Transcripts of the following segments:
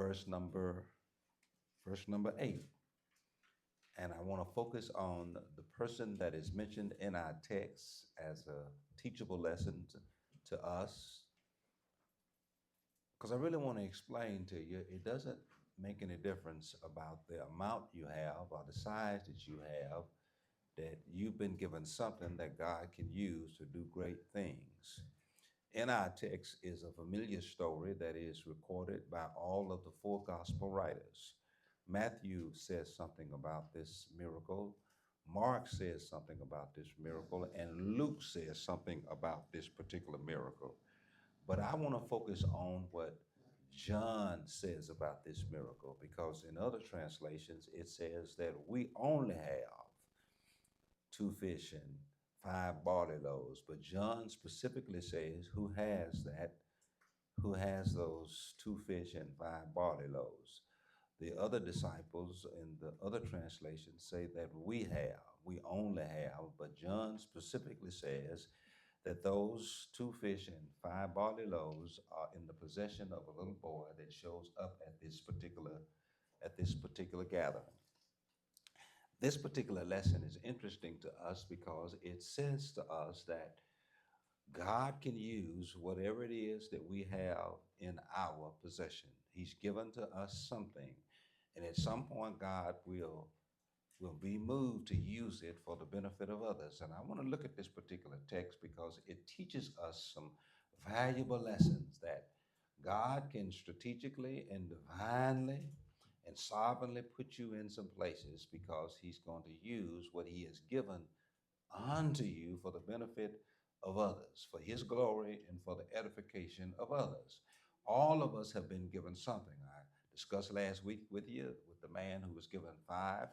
verse number verse number 8. And I want to focus on the person that is mentioned in our text as a teachable lesson to us, because I really want to explain to you it doesn't make any difference about the amount you have or the size that you have, that you've been given something that God can use to do great things. In our text is a familiar story that is recorded by all of the four gospel writers. Matthew says something about this miracle, Mark says something about this miracle, and Luke says something about this particular miracle. But I want to focus on what John says about this miracle, because in other translations it says that we only have two fish and five barley loaves. But John specifically says, who has that? Who has those two fish and five barley loaves? The other disciples in the other translations say that we only have, but John specifically says that those two fish and five barley loaves are in the possession of a little boy that shows up at this particular gathering. This particular lesson is interesting to us because it says to us that God can use whatever it is that we have in our possession. He's given to us something, and at some point, God will be moved to use it for the benefit of others. And I want to look at this particular text because it teaches us some valuable lessons that God can strategically and divinely and sovereignly put you in some places because He's going to use what He has given unto you for the benefit of others, for His glory and for the edification of others. All of us have been given something. I discussed last week with you with the man who was given five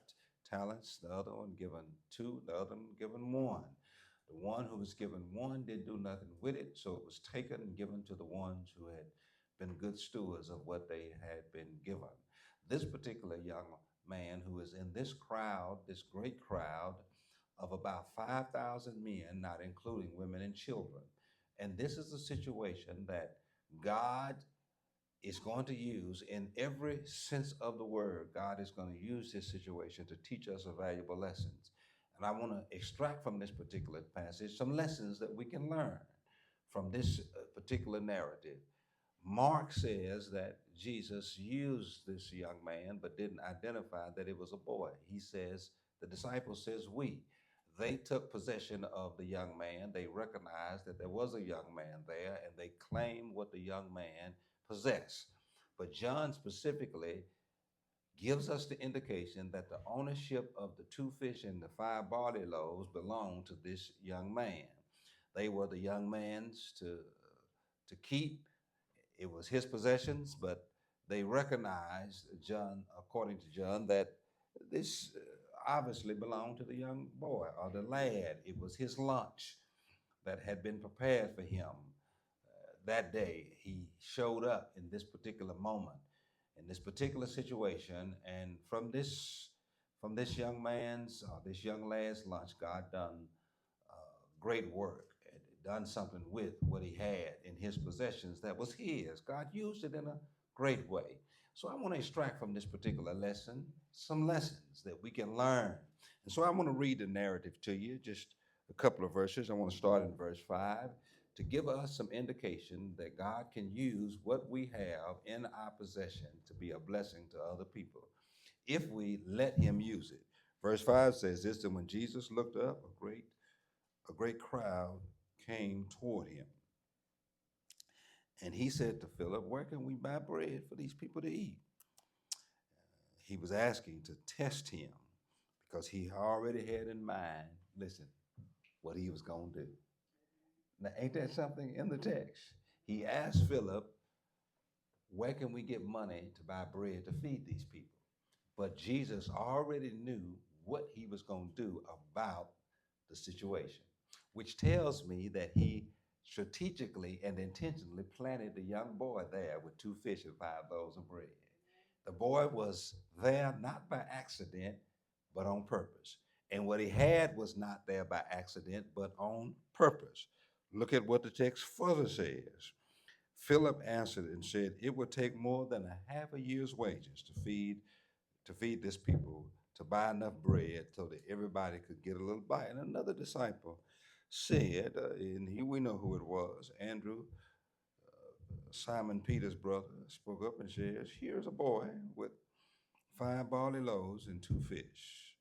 talents, the other one given two, the other one given one. The one who was given one didn't do nothing with it, so it was taken and given to the ones who had been good stewards of what they had been given. This particular young man who is in this crowd, this great crowd of about 5,000 men, not including women and children. And this is a situation that God is going to use in every sense of the word. God is going to use this situation to teach us a valuable lessons. And I want to extract from this particular passage some lessons that we can learn from this particular narrative. Mark says that Jesus used this young man, but didn't identify that it was a boy. He says, the disciple says, we. They took possession of the young man. They recognized that there was a young man there, and they claimed what the young man possessed. But John specifically gives us the indication that the ownership of the two fish and the five barley loaves belonged to this young man. They were the young man's to keep. It was his possessions, but they recognized, John, according to John, that this obviously belonged to the young boy or the lad. It was his lunch that had been prepared for him that day. He showed up in this particular moment, in this particular situation, and from this young man's, this young lad's lunch, God done great work, and done something with what he had in his possessions that was his. God used it in a great way. So I want to extract from this particular lesson some lessons that we can learn. And so I want to read the narrative to you, just a couple of verses. I want to start in verse 5 to give us some indication that God can use what we have in our possession to be a blessing to other people if we let Him use it. Verse 5 says this, and when Jesus looked up, a great crowd came toward him. And he said to Philip, where can we buy bread for these people to eat? He was asking to test him because he already had in mind, listen, what he was going to do. Now, ain't that something in the text? He asked Philip, where can we get money to buy bread to feed these people? But Jesus already knew what he was going to do about the situation, which tells me that he strategically and intentionally planted the young boy there with two fish and five loaves of bread. The boy was there not by accident, but on purpose. And what he had was not there by accident, but on purpose. Look at what the text further says. Philip answered and said, "It would take more than a half a year's wages to feed this people, to buy enough bread so that everybody could get a little bite." And another disciple said, and here we know who it was, Andrew, Simon Peter's brother, spoke up and says, "Here's a boy with 5 barley loaves and 2 fish.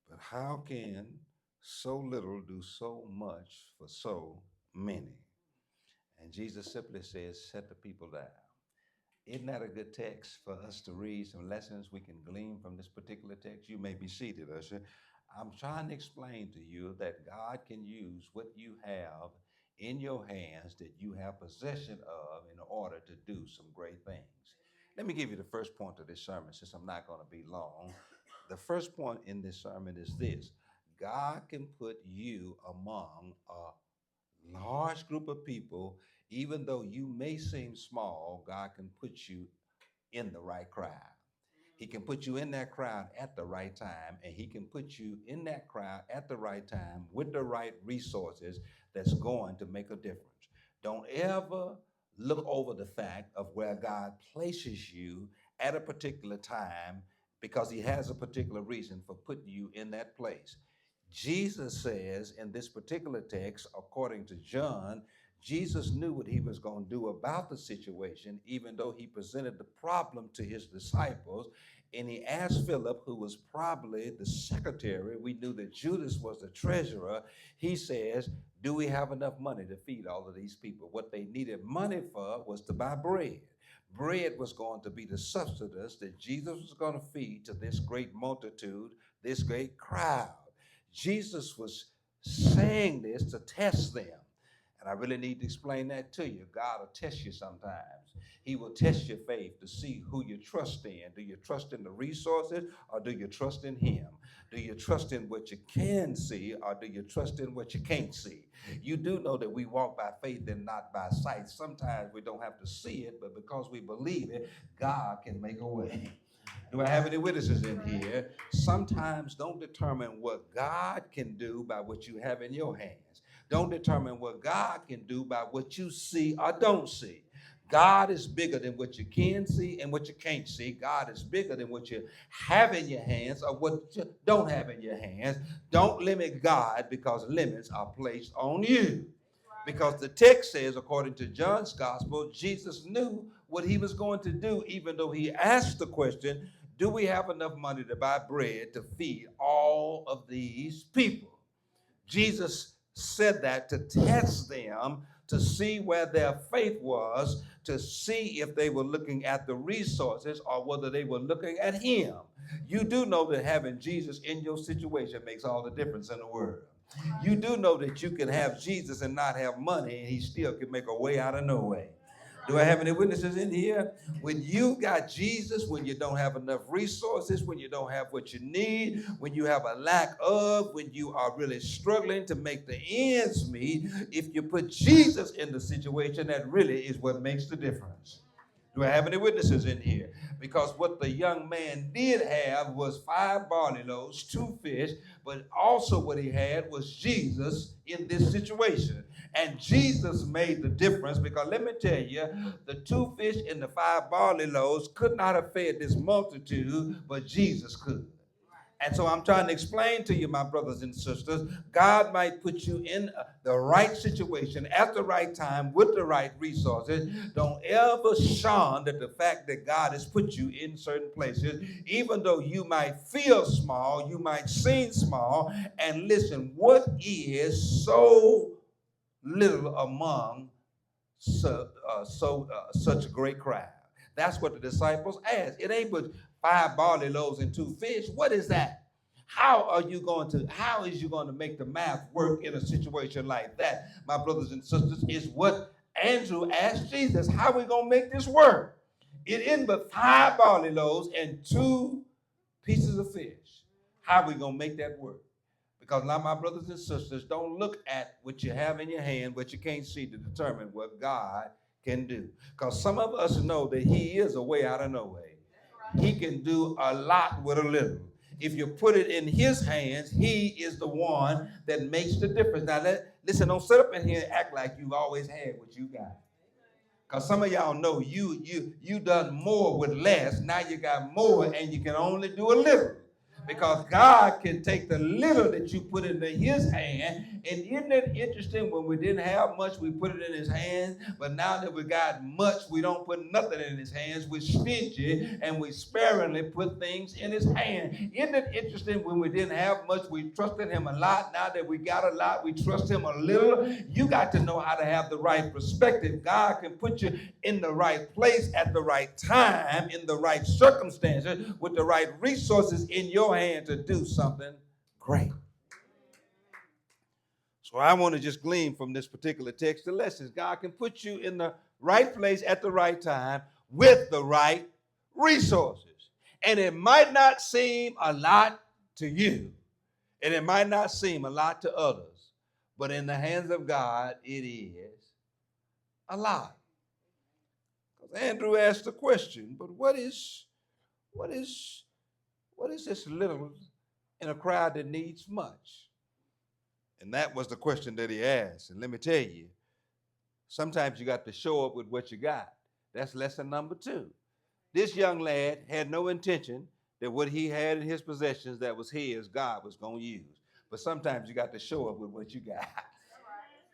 But how can so little do so much for so many?" And Jesus simply says, "Set the people down." Isn't that a good text for us to read some lessons we can glean from this particular text? You may be seated, Usher. I'm trying to explain to you that God can use what you have in your hands that you have possession of in order to do some great things. Let me give you the first point of this sermon since I'm not going to be long. The first point in this sermon is this: God can put you among a large group of people. Even though you may seem small, God can put you in the right crowd. He can put you in that crowd at the right time, and he can put you in that crowd at the right time with the right resources that's going to make a difference. Don't ever look over the fact of where God places you at a particular time, because he has a particular reason for putting you in that place. Jesus says in this particular text, according to John, Jesus knew what he was going to do about the situation, even though he presented the problem to his disciples. And he asked Philip, who was probably the secretary, we knew that Judas was the treasurer. He says, "Do we have enough money to feed all of these people?" What they needed money for was to buy bread. Bread was going to be the substance that Jesus was going to feed to this great multitude, this great crowd. Jesus was saying this to test them. And I really need to explain that to you. God will test you sometimes. He will test your faith to see who you trust in. Do you trust in the resources, or do you trust in him? Do you trust in what you can see, or do you trust in what you can't see? You do know that we walk by faith and not by sight. Sometimes we don't have to see it, but because we believe it, God can make a way. Do I have any witnesses in here? Sometimes don't determine what God can do by what you have in your hands. Don't determine what God can do by what you see or don't see. God is bigger than what you can see and what you can't see. God is bigger than what you have in your hands or what you don't have in your hands. Don't limit God, because limits are placed on you. Because the text says, according to John's gospel, Jesus knew what he was going to do, even though he asked the question, "Do we have enough money to buy bread to feed all of these people?" Jesus said that to test them, to see where their faith was, to see if they were looking at the resources or whether they were looking at him. You do know that having Jesus in your situation makes all the difference in the world. You do know that you can have Jesus and not have money, and he still can make a way out of no way. Do I have any witnesses in here? When you got Jesus, when you don't have enough resources, when you don't have what you need, when you have a lack of, when you are really struggling to make the ends meet, if you put Jesus in the situation, that really is what makes the difference. Do I have any witnesses in here? Because what the young man did have was 5 barley loaves, 2 fish, but also what he had was Jesus in this situation. And Jesus made the difference, because let me tell you, the 2 fish and the 5 barley loaves could not have fed this multitude, but Jesus could. And so I'm trying to explain to you, my brothers and sisters, God might put you in the right situation at the right time with the right resources. Don't ever shun that the fact that God has put you in certain places, even though you might feel small, you might seem small. And listen, what is so little among such a great crowd? That's what the disciples asked. It ain't but 5 barley loaves and 2 fish. What is that? How is you going to make the math work in a situation like that? My brothers and sisters, is what Andrew asked Jesus. How are we going to make this work? It isn't but 5 barley loaves and 2 pieces of fish. How are we going to make that work? Because now, my brothers and sisters, don't look at what you have in your hand, what you can't see, to determine what God can do. Because some of us know that he is a way out of no way. He can do a lot with a little. If you put it in his hands, he is the one that makes the difference. Now, listen, don't sit up in here and act like you've always had what you got. Because some of y'all know you done more with less. Now you got more and you can only do a little. Because God can take the little that you put into his hand. And isn't it interesting, when we didn't have much, we put it in his hands. But now that we got much, we don't put nothing in his hands. We're stingy and we sparingly put things in his hand. Isn't it interesting, when we didn't have much, we trusted him a lot. Now that we got a lot, we trust him a little. You got to know how to have the right perspective. God can put you in the right place at the right time, in the right circumstances, with the right resources in your hand to do something great. So I want to just glean from this particular text the lessons. God can put you in the right place at the right time with the right resources. And it might not seem a lot to you, and it might not seem a lot to others, but in the hands of God, it is a lot. Andrew asked the question, but what is this little in a crowd that needs much? And that was the question that he asked. And let me tell you, sometimes you got to show up with what you got. That's lesson number 2. This young lad had no intention that what he had in his possessions that was his, God was going to use. But sometimes you got to show up with what you got.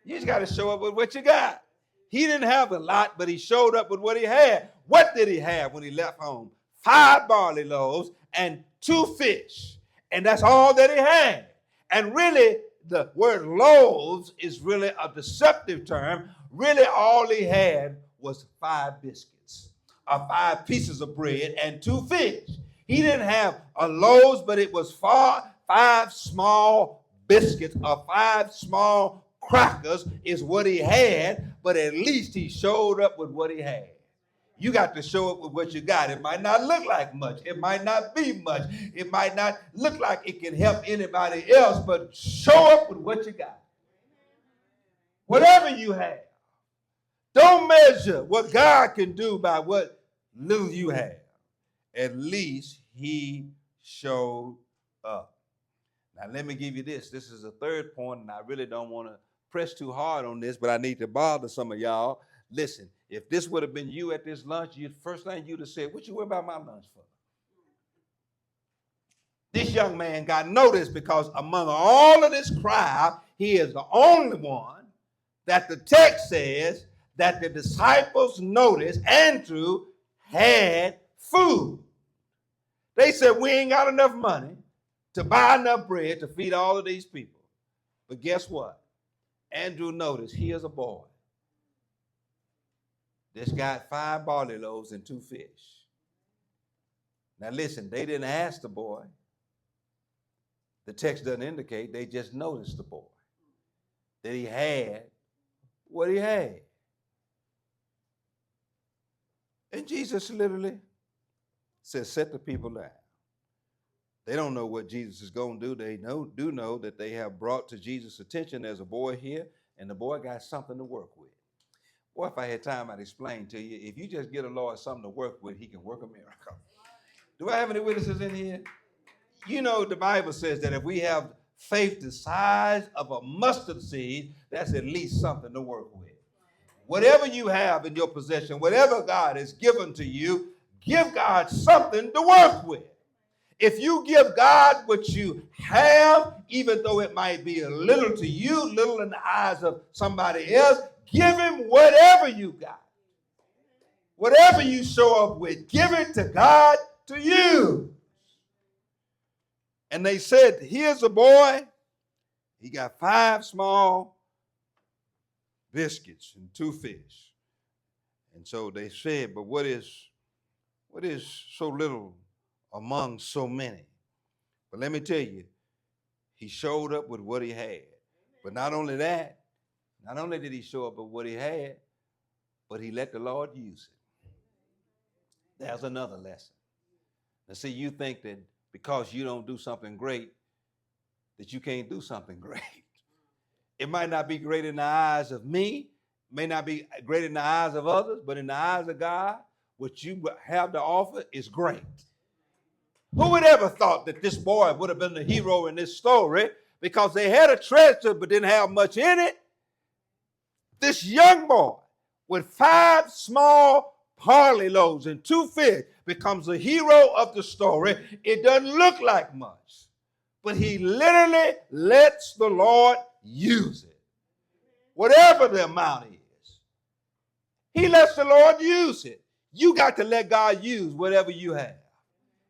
You just got to show up with what you got. He didn't have a lot, but he showed up with what he had. What did he have when he left home? 5 barley loaves and 2 fish. And that's all that he had. And really, the word loaves is really a deceptive term. Really, all he had was 5 biscuits, or 5 pieces of bread, and 2 fish. He didn't have a loaves, but it was 5 small biscuits, or 5 small crackers is what he had, but at least he showed up with what he had. You got to show up with what you got. It might not look like much. It might not be much. It might not look like it can help anybody else, but show up with what you got. Whatever you have. Don't measure what God can do by what little you have. At least he showed up. Now, let me give you this. This is a third point, and I really don't want to press too hard on this, but I need to bother some of y'all. Listen, if this would have been you at this lunch, first thing you'd have said, what you worry about my lunch for? This young man got noticed because among all of this crowd, he is the only one that the text says that the disciples noticed Andrew had food. They said, we ain't got enough money to buy enough bread to feed all of these people. But guess what? Andrew noticed, here's a boy that's got 5 barley loaves and 2 fish. Now listen, they didn't ask the boy. The text doesn't indicate, they just noticed the boy, that he had what he had. And Jesus literally says, set the people down. They don't know what Jesus is going to do. They do know that they have brought to Jesus' attention there's a boy here, and the boy got something to work with. Boy, if I had time, I'd explain to you. If you just get a Lord something to work with, he can work a miracle. Do I have any witnesses in here? You know, the Bible says that if we have faith the size of a mustard seed, that's at least something to work with. Whatever you have in your possession, whatever God has given to you, give God something to work with. If you give God what you have, even though it might be a little to you, little in the eyes of somebody else, give him whatever you got. Whatever you show up with, give it to God to you. And they said, here's a boy. He got 5 small biscuits and 2 fish. And so they said, but what is so little among so many? But let me tell you, he showed up with what he had. But not only that, not only did he show up with what he had, but he let the Lord use it. There's another lesson. Now see, you think that because you don't do something great, that you can't do something great. It might not be great in the eyes of me, may not be great in the eyes of others, but in the eyes of God, what you have to offer is great. Who would ever thought that this boy would have been the hero in this story because they had a treasure but didn't have much in it? This young boy with 5 small barley loaves and 2 fish becomes the hero of the story. It doesn't look like much, but he literally lets the Lord use it. Whatever the amount is, he lets the Lord use it. You got to let God use whatever you have.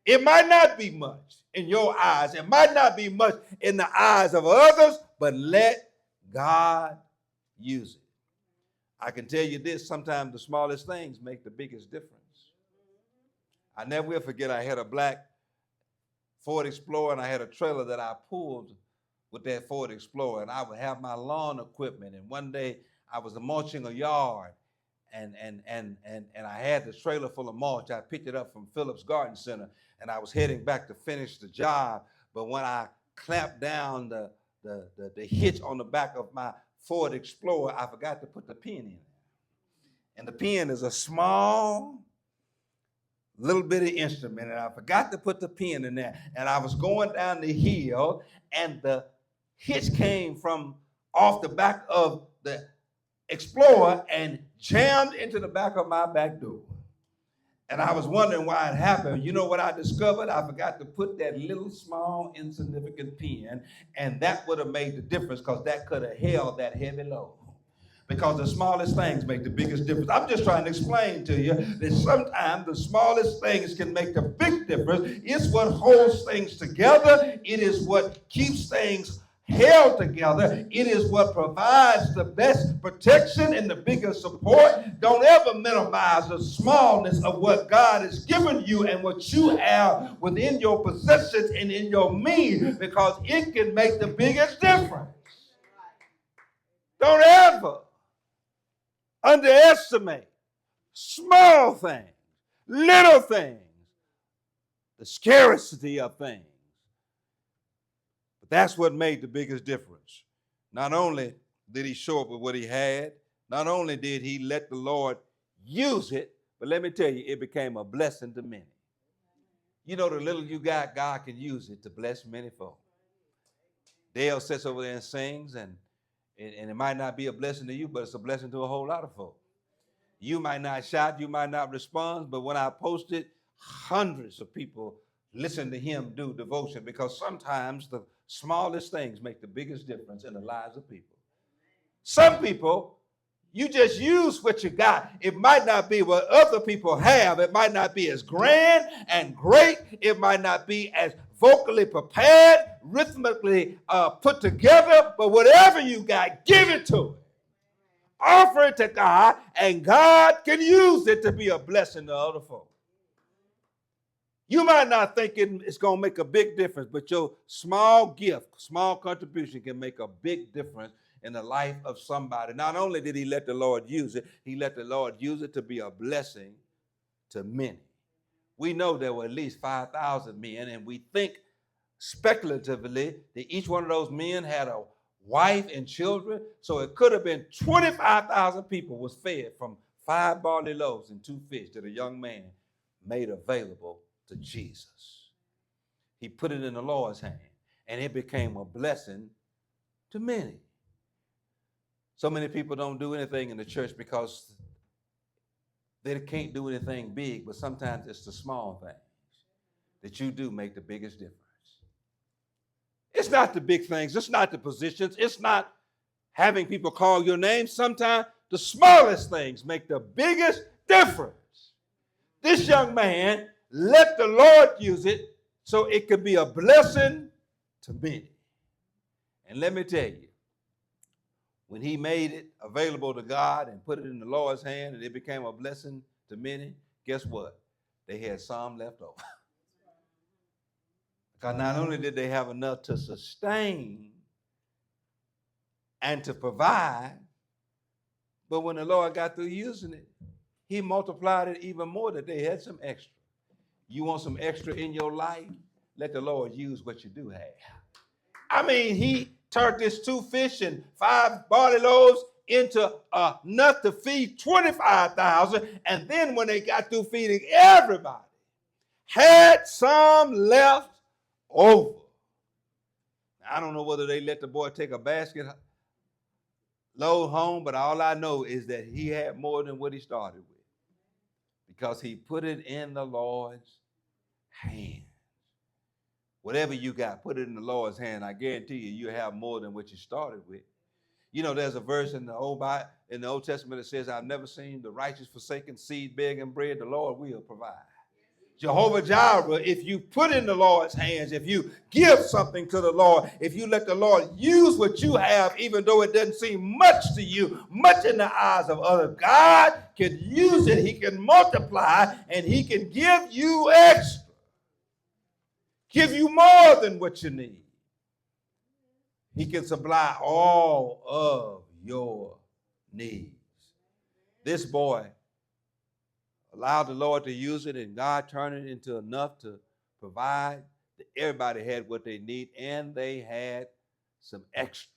It might not be much in your eyes. It might not be much in the eyes of others, but let God use it. I can tell you this, sometimes the smallest things make the biggest difference. I never will forget, I had a black Ford Explorer, and I had a trailer that I pulled with that Ford Explorer, and I would have my lawn equipment. And one day I was mulching a yard, and I had the trailer full of mulch. I picked it up from Phillips Garden Center, and I was heading back to finish the job. But when I clamped down the hitch on the back of my Ford Explorer, I forgot to put the pin in it. And the pin is a small little bitty instrument, and I forgot to put the pin in there. And I was going down the hill, and the hitch came from off the back of the Explorer and jammed into the back of my back door. And I was wondering why it happened. You know what I discovered? I forgot to put that little small insignificant pin, and that would have made the difference, because that could have held that heavy load. Because the smallest things make the biggest difference. I'm just trying to explain to you that sometimes the smallest things can make the big difference. It's what holds things together. It is what keeps things held together. It is what provides the best protection and the biggest support. Don't ever minimize the smallness of what God has given you and what you have within your possessions and in your means, because it can make the biggest difference. Don't ever underestimate small things, little things, the scarcity of things. But that's what made the biggest difference. Not only did he show up with what he had, not only did he let the Lord use it, but let me tell you, it became a blessing to many. You know, the little you got, God can use it to bless many folk. Dale sits over there and sings, and it might not be a blessing to you, but it's a blessing to a whole lot of folk. You might not shout, you might not respond, but when I posted, hundreds of people listen to him do devotion, because sometimes the smallest things make the biggest difference in the lives of people. Some people, you just use what you got. It might not be what other people have. It might not be as grand and great. It might not be as vocally prepared, rhythmically put together, but whatever you got, give it to it. Offer it to God, and God can use it to be a blessing to other folk. You might not think it's going to make a big difference, but your small gift, small contribution can make a big difference in the life of somebody. Not only did he let the Lord use it, he let the Lord use it to be a blessing to many. We know there were at least 5,000 men, and we think speculatively that each one of those men had a wife and children, so it could have been 25,000 people was fed from 5 barley loaves and 2 fish that a young man made available to Jesus. He put it in the Lord's hand, and it became a blessing to many. So many people don't do anything in the church because they can't do anything big, but sometimes it's the small things that you do make the biggest difference. It's not the big things. It's not the positions. It's not having people call your name. Sometimes the smallest things make the biggest difference. This young man let the Lord use it so it could be a blessing to many. And let me tell you, when he made it available to God and put it in the Lord's hand and it became a blessing to many, guess what? They had some left over. Because not only did they have enough to sustain and to provide, but when the Lord got through using it, he multiplied it even more, that they had some extra. You want some extra in your life? Let the Lord use what you do have. I mean, he turned this 2 fish and 5 barley loaves into enough to feed 25,000. And then when they got through feeding everybody, had some left over. I don't know whether they let the boy take a basket load home, but all I know is that he had more than what he started with because he put it in the Lord's hand. Whatever you got, put it in the Lord's hand. I guarantee you, you have more than what you started with. You know, there's a verse in the Old Testament that says, "I've never seen the righteous forsaken, seed begging bread. The Lord will provide." Jehovah Jireh, if you put in the Lord's hands, if you give something to the Lord, if you let the Lord use what you have, even though it doesn't seem much to you, much in the eyes of others, God can use it. He can multiply, and he can give you extra, give you more than what you need. He can supply all of your needs. This boy allowed the Lord to use it, and God turned it into enough to provide that everybody had what they need, and they had some extra.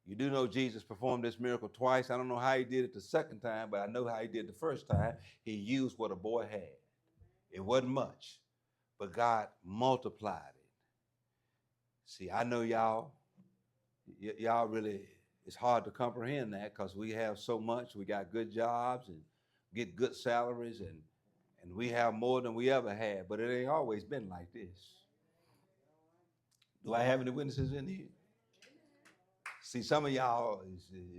You do know Jesus performed this miracle twice. I don't know how he did it the second time, but I know how he did the first time. He used what a boy had. It wasn't much, but God multiplied it. See, I know y'all really, it's hard to comprehend that because we have so much. We got good jobs and get good salaries, and we have more than we ever had, but it ain't always been like this. Do I have any witnesses in here? See, some of y'all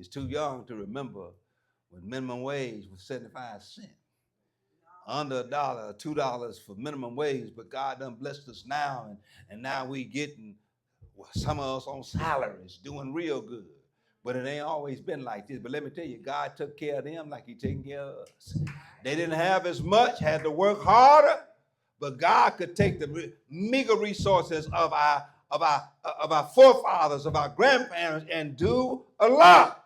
is too young to remember when minimum wage was 75 cents. Under $1, $2 for minimum wage, but God done blessed us now, and now we getting, some of us on salaries, doing real good. But it ain't always been like this. But let me tell you, God took care of them like he taking care of us. They didn't have as much, had to work harder, but God could take the meager resources of our forefathers, of our grandparents, and do a lot.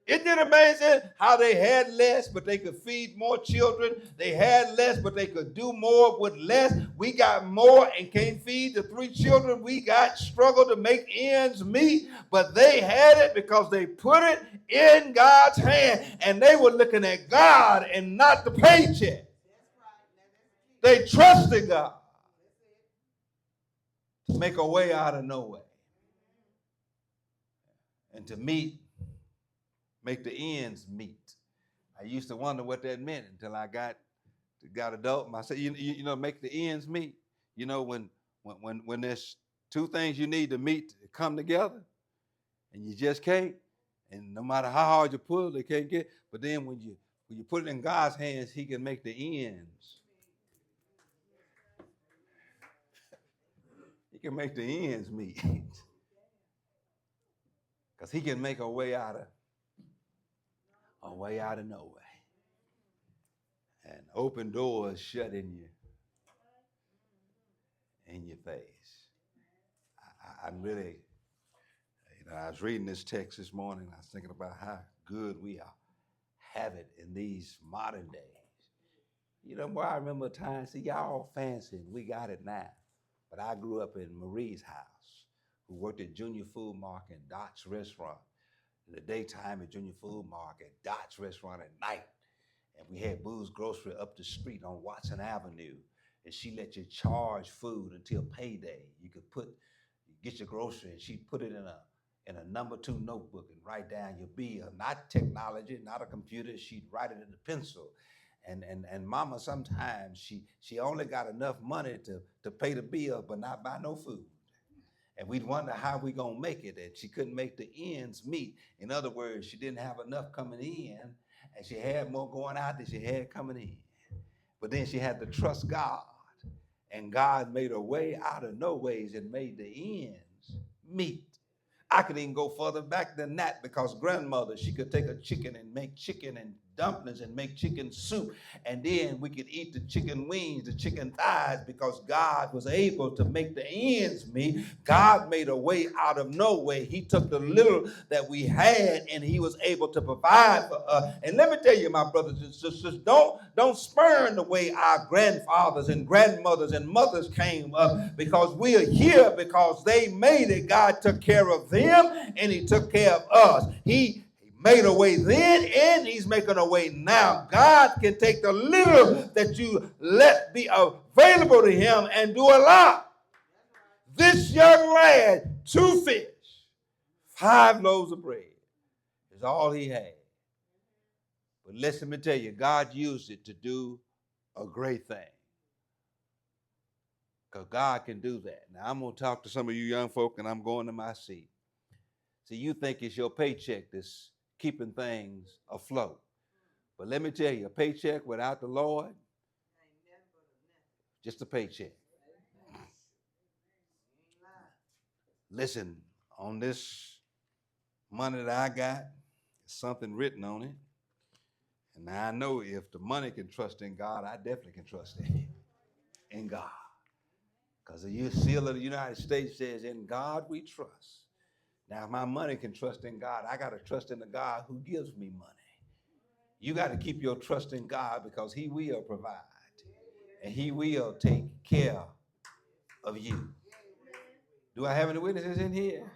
Isn't it amazing how they had less, but they could feed more children? They had less, but they could do more with less. We got more and can't feed the 3 children. We got struggled to make ends meet, but they had it because they put it in God's hand, and they were looking at God and not the paycheck. They trusted God to make a way out of no way and to make the ends meet. I used to wonder what that meant until I got adult. I said, you know, make the ends meet. You know, when there's 2 things you need to meet to come together, and you just can't, and no matter how hard you pull, they can't get. But then when you put it in God's hands, he can make the ends. He can make the ends meet. Because he can make a way out of no way. And open doors shut in your face. I'm really, I was reading this text this morning. I was thinking about how good we have it in these modern days. You know, boy, I remember a time, see, y'all fancy, and we got it now. But I grew up in Marie's house, who worked at Junior Food Market and Dot's Restaurant. In the daytime at Junior Food Market, Dot's Restaurant at night. And we had Boo's Grocery up the street on Watson Avenue. And she let you charge food until payday. You could get your grocery, and she'd put it in a number 2 notebook and write down your bill. Not technology, not a computer. She'd write it in a pencil. And mama, sometimes she only got enough money to pay the bill, but not buy no food. And we'd wonder how we gonna make it, and she couldn't make the ends meet. In other words, she didn't have enough coming in, and she had more going out than she had coming in. But then she had to trust God, and God made a way out of no ways and made the ends meet. I could even go further back than that, because grandmother, she could take a chicken and make chicken and dumplings and make chicken soup, and then we could eat the chicken wings, the chicken thighs, because God was able to make the ends meet. God made a way out of no way. He took the little that we had, and he was able to provide for us. And let me tell you, my brothers and sisters, don't spurn the way our grandfathers and grandmothers and mothers came up, because we are here because they made it. God took care of them, and he took care of us. He made a way then, and he's making a way now. God can take the little that you let be available to him and do a lot. This young lad, 2 fish, 5 loaves of bread is all he had. But listen, let me tell you, God used it to do a great thing. Because God can do that. Now, I'm going to talk to some of you young folk, and I'm going to my seat. See, you think it's your paycheck that's keeping things afloat. But let me tell you, a paycheck without the Lord, just a paycheck. Listen, on this money that I got, there's something written on it. And I know if the money can trust in God, I definitely can trust in God. Because the seal of the United States says, in God we trust. Now, if my money can trust in God, I got to trust in the God who gives me money. You got to keep your trust in God because he will provide. And he will take care of you. Do I have any witnesses in here?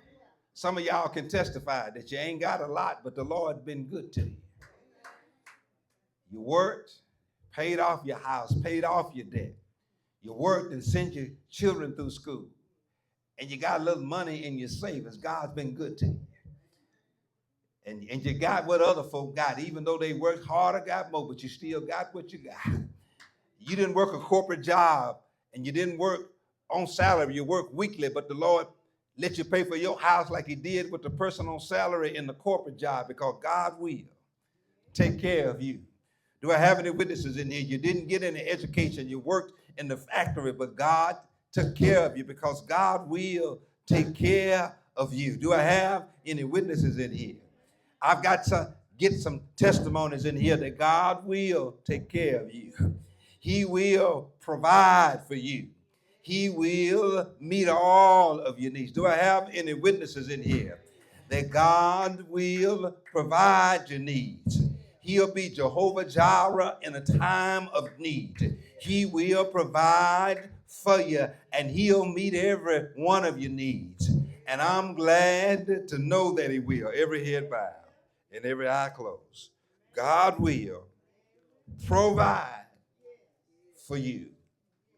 Some of y'all can testify that you ain't got a lot, but the Lord been good to you. You worked, paid off your house, paid off your debt. You worked and sent your children through school. And you got a little money in your savings. God's been good to you. And you got what other folk got. Even though they worked harder, got more, but you still got what you got. You didn't work a corporate job and you didn't work on salary. You worked weekly, but the Lord let you pay for your house like he did with the person on salary in the corporate job because God will take care of you. Do I have any witnesses in here? You didn't get any education. You worked in the factory, but God took care of you because God will take care of you. Do I have any witnesses in here? I've got to get some testimonies in here that God will take care of you. He will provide for you. He will meet all of your needs. Do I have any witnesses in here that God will provide your needs? He'll be Jehovah Jireh in a time of need. He will provide for you, and he'll meet every one of your needs. And I'm glad to know that he will. Every head bowed and every eye closed. God will provide for you.